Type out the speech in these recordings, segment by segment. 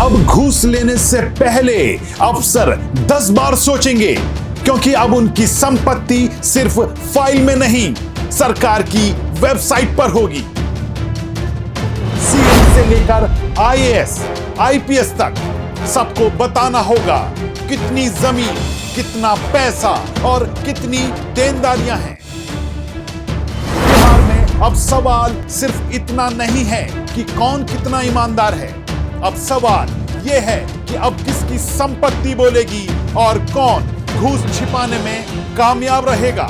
अब घूस लेने से पहले अफसर 10 बार सोचेंगे, क्योंकि अब उनकी संपत्ति सिर्फ फाइल में नहीं, सरकार की वेबसाइट पर होगी। सीएम से लेकर आईएएस, आईपीएस तक सबको बताना होगा कितनी जमीन, कितना पैसा और कितनी देनदारियां हैं। बिहार में अब सवाल सिर्फ इतना नहीं है कि कौन कितना ईमानदार है, अब सवाल यह है कि अब किसकी संपत्ति बोलेगी और कौन घूस छिपाने में कामयाब रहेगा।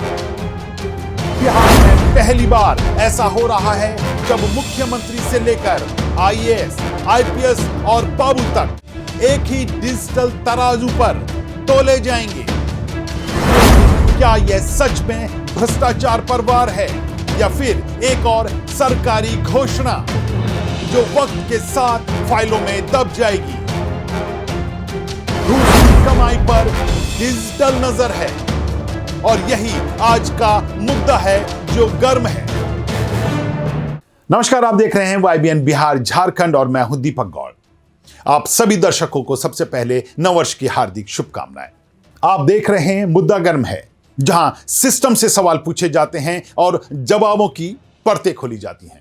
बिहार में पहली बार ऐसा हो रहा है जब मुख्यमंत्री से लेकर आईएएस, आईपीएस और बाबू तक एक ही डिजिटल तराजू पर तोले जाएंगे। क्या यह सच में भ्रष्टाचार पर वार है या फिर एक और सरकारी घोषणा जो वक्त के साथ फाइलों में दब जाएगी? घूस की कमाई पर डिजिटल नजर है और यही आज का मुद्दा है जो गर्म है। नमस्कार, आप देख रहे हैं YBN बिहार झारखंड और मैं हूं दीपक गौड़। आप सभी दर्शकों को सबसे पहले नववर्ष की हार्दिक शुभकामनाएं। आप देख रहे हैं मुद्दा गर्म है, जहां सिस्टम से सवाल पूछे जाते हैं और जवाबों की परतें खोली जाती हैं।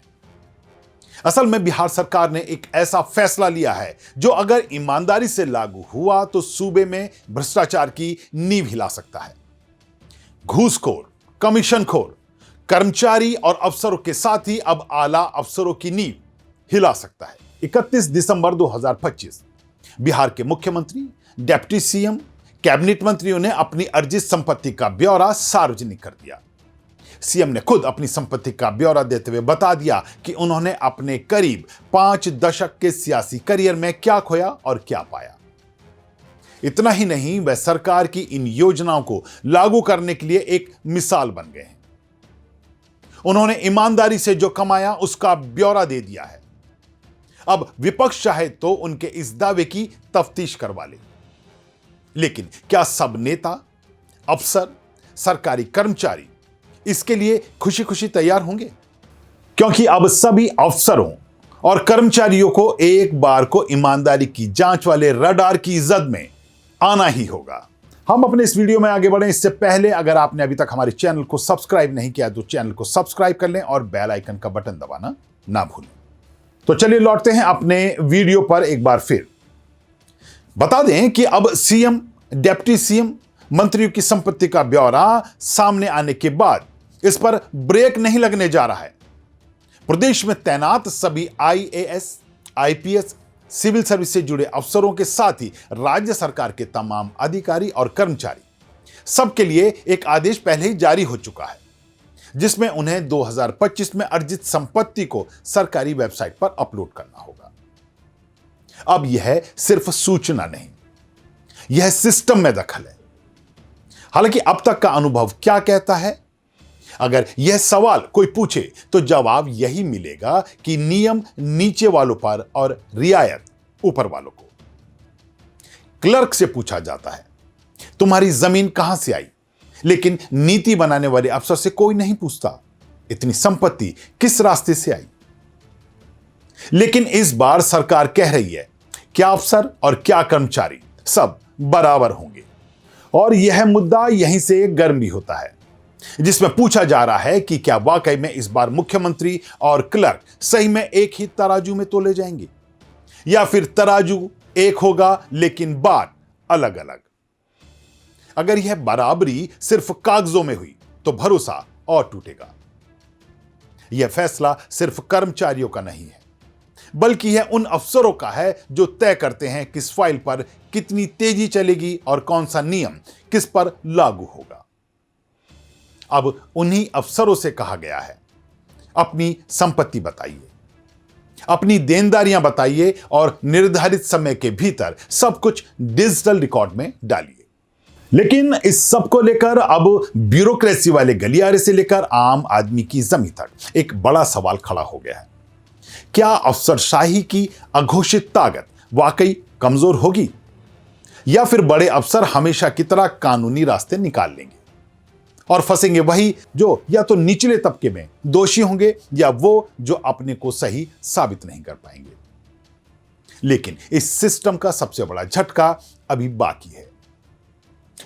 असल में बिहार सरकार ने एक ऐसा फैसला लिया है जो अगर ईमानदारी से लागू हुआ तो सूबे में भ्रष्टाचार की नींव हिला सकता है। घूसखोर, कमीशनखोर कर्मचारी और अफसरों के साथ ही अब आला अफसरों की नींव हिला सकता है। 31 दिसंबर 2025 बिहार के मुख्यमंत्री, डिप्टी सीएम, कैबिनेट मंत्रियों ने अपनी अर्जित संपत्ति का ब्यौरा सार्वजनिक कर दिया। सीएम ने खुद अपनी संपत्ति का ब्यौरा देते हुए बता दिया कि उन्होंने अपने करीब 5 दशक के सियासी करियर में क्या खोया और क्या पाया। इतना ही नहीं, वह सरकार की इन योजनाओं को लागू करने के लिए एक मिसाल बन गए हैं। उन्होंने ईमानदारी से जो कमाया उसका ब्यौरा दे दिया है। अब विपक्ष चाहे तो उनके इस दावे की तफ्तीश करवा ले, लेकिन क्या सब नेता, अफसर, सरकारी कर्मचारी इसके लिए खुशी खुशी तैयार होंगे? क्योंकि अब सभी अफसरों और कर्मचारियों को एक बार को ईमानदारी की जांच वाले रडार की जद में आना ही होगा। हम अपने इस वीडियो में आगे बढ़ें इससे पहले अगर आपने अभी तक हमारे चैनल को सब्सक्राइब नहीं किया तो चैनल को सब्सक्राइब कर लें और बेल आइकन का बटन दबाना ना भूलें। तो चलिए लौटते हैं अपने वीडियो पर एक बार फिर। बता दें कि अब सीएम, डिप्टी सीएम, मंत्रियों की संपत्ति का ब्यौरा सामने आने के बाद इस पर ब्रेक नहीं लगने जा रहा है। प्रदेश में तैनात सभी आईएएस, आईपीएस, सिविल सर्विस से जुड़े अफसरों के साथ ही राज्य सरकार के तमाम अधिकारी और कर्मचारी सबके लिए एक आदेश पहले ही जारी हो चुका है, जिसमें उन्हें 2025 में अर्जित संपत्ति को सरकारी वेबसाइट पर अपलोड करना होगा। अब यह सिर्फ सूचना नहीं, यह सिस्टम में दखल है। हालांकि अब तक का अनुभव क्या कहता है? अगर यह सवाल कोई पूछे तो जवाब यही मिलेगा कि नियम नीचे वालों पर और रियायत ऊपर वालों को। क्लर्क से पूछा जाता है तुम्हारी जमीन कहां से आई, लेकिन नीति बनाने वाले अफसर से कोई नहीं पूछता इतनी संपत्ति किस रास्ते से आई। लेकिन इस बार सरकार कह रही है क्या अफसर और क्या कर्मचारी सब बराबर होंगे, और यह मुद्दा यहीं से गर्म भी होता है, जिसमें पूछा जा रहा है कि क्या वाकई में इस बार मुख्यमंत्री और क्लर्क सही में एक ही तराजू में तोले जाएंगे, या फिर तराजू एक होगा लेकिन बात अलग अलग। अगर यह बराबरी सिर्फ कागजों में हुई तो भरोसा और टूटेगा। यह फैसला सिर्फ कर्मचारियों का नहीं है, बल्कि यह उन अफसरों का है जो तय करते हैं किस फाइल पर कितनी तेजी चलेगी और कौन सा नियम किस पर लागू होगा। अब उन्हीं अफसरों से कहा गया है अपनी संपत्ति बताइए, अपनी देनदारियां बताइए और निर्धारित समय के भीतर सब कुछ डिजिटल रिकॉर्ड में डालिए। लेकिन इस सब को लेकर अब ब्यूरोक्रेसी वाले गलियारे से लेकर आम आदमी की जमीन तक एक बड़ा सवाल खड़ा हो गया है। क्या अफसरशाही की अघोषित ताकत वाकई कमजोर होगी, या फिर बड़े अफसर हमेशा की तरह कानूनी रास्ते निकाल लेंगे और फंसेंगे वही जो या तो निचले तबके में दोषी होंगे या वो जो अपने को सही साबित नहीं कर पाएंगे। लेकिन इस सिस्टम का सबसे बड़ा झटका अभी बाकी है,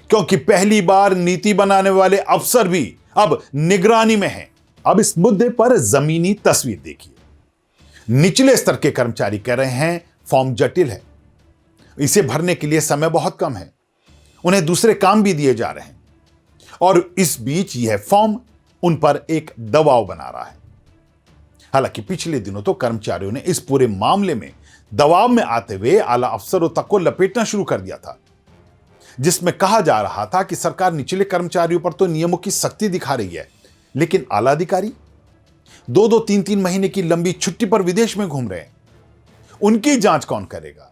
क्योंकि पहली बार नीति बनाने वाले अफसर भी अब निगरानी में हैं। अब इस मुद्दे पर जमीनी तस्वीर देखिए। निचले स्तर के कर्मचारी कह रहे हैं फॉर्म जटिल है, इसे भरने के लिए समय बहुत कम है, उन्हें दूसरे काम भी दिए जा रहे हैं, और इस बीच यह फॉर्म उन पर एक दबाव बना रहा है। हालांकि पिछले दिनों तो कर्मचारियों ने इस पूरे मामले में दबाव में आते हुए आला अफसरों तक को लपेटना शुरू कर दिया था, जिसमें कहा जा रहा था कि सरकार निचले कर्मचारियों पर तो नियमों की सख्ती दिखा रही है, लेकिन आला अधिकारी 2-2, 3-3 महीने की लंबी छुट्टी पर विदेश में घूम रहे हैं, उनकी जांच कौन करेगा?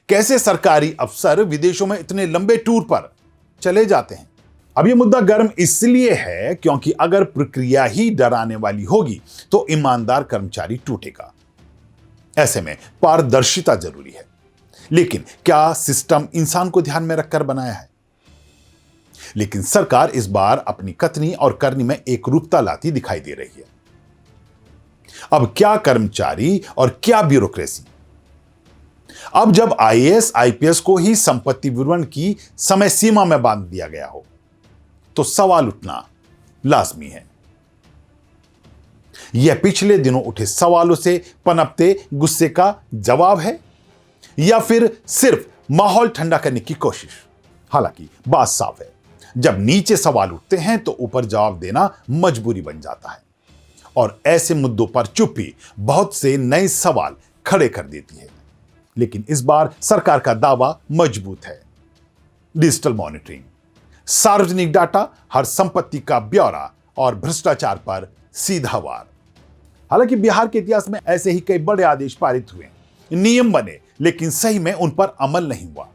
कैसे सरकारी अफसर विदेशों में इतने लंबे टूर पर चले जाते हैं? अब यह मुद्दा गर्म इसलिए है क्योंकि अगर प्रक्रिया ही डराने वाली होगी तो ईमानदार कर्मचारी टूटेगा। ऐसे में पारदर्शिता जरूरी है, लेकिन क्या सिस्टम इंसान को ध्यान में रखकर बनाया है? लेकिन सरकार इस बार अपनी कथनी और करनी में एक रूपता लाती दिखाई दे रही है। अब क्या कर्मचारी और क्या ब्यूरोक्रेसी। अब जब आईएएस आईपीएस को ही संपत्ति विवरण की समय सीमा में बांध दिया गया हो तो सवाल उठना लाजमी है। यह पिछले दिनों उठे सवालों से पनपते गुस्से का जवाब है या फिर सिर्फ माहौल ठंडा करने की कोशिश? हालांकि बात साफ है, जब नीचे सवाल उठते हैं तो ऊपर जवाब देना मजबूरी बन जाता है, और ऐसे मुद्दों पर चुप्पी बहुत से नए सवाल खड़े कर देती है। लेकिन इस बार सरकार का दावा मजबूत है। डिजिटल मॉनिटरिंग, सार्वजनिक डाटा, हर संपत्ति का ब्यौरा और भ्रष्टाचार पर सीधा वार। हालांकि बिहार के इतिहास में ऐसे ही कई बड़े आदेश पारित हुए, नियम बने, लेकिन सही में उन पर अमल नहीं हुआ।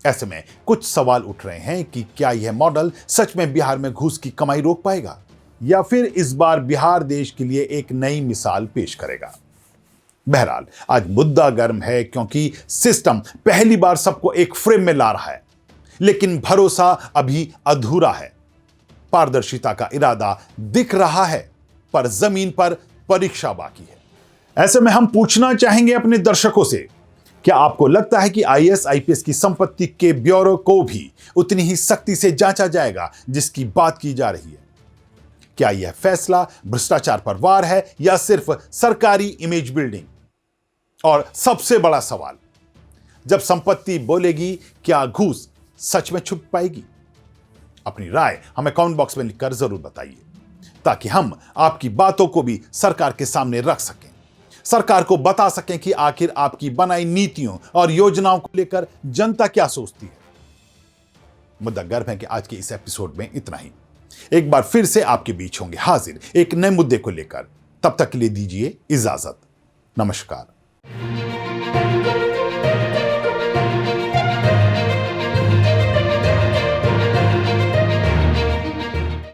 ऐसे में कुछ सवाल उठ रहे हैं कि क्या यह मॉडल सच में बिहार में घूस की कमाई रोक पाएगा, या फिर इस बार बिहार देश के लिए एक नई मिसाल पेश करेगा। बहरहाल आज मुद्दा गर्म है क्योंकि सिस्टम पहली बार सबको एक फ्रेम में ला रहा है, लेकिन भरोसा अभी अधूरा है। पारदर्शिता का इरादा दिख रहा है, पर जमीन पर परीक्षा बाकी है। ऐसे में हम पूछना चाहेंगे अपने दर्शकों से, क्या आपको लगता है कि आईएएस आईपीएस की संपत्ति के ब्यौरे को भी उतनी ही सख्ती से जांचा जाएगा जिसकी बात की जा रही है? क्या यह फैसला भ्रष्टाचार पर वार है या सिर्फ सरकारी इमेज बिल्डिंग? और सबसे बड़ा सवाल, जब संपत्ति बोलेगी, क्या घूस सच में छुप पाएगी? अपनी राय हमें कमेंट बॉक्स में लिखकर जरूर बताइए, ताकि हम आपकी बातों को भी सरकार के सामने रख सकें, सरकार को बता सकें कि आखिर आपकी बनाई नीतियों और योजनाओं को लेकर जनता क्या सोचती है। मुद्दा गर्म है कि आज के इस एपिसोड में इतना ही। एक बार फिर से आपके बीच होंगे हाजिर एक नए मुद्दे को लेकर। तब तक के लिए दीजिए इजाजत। नमस्कार।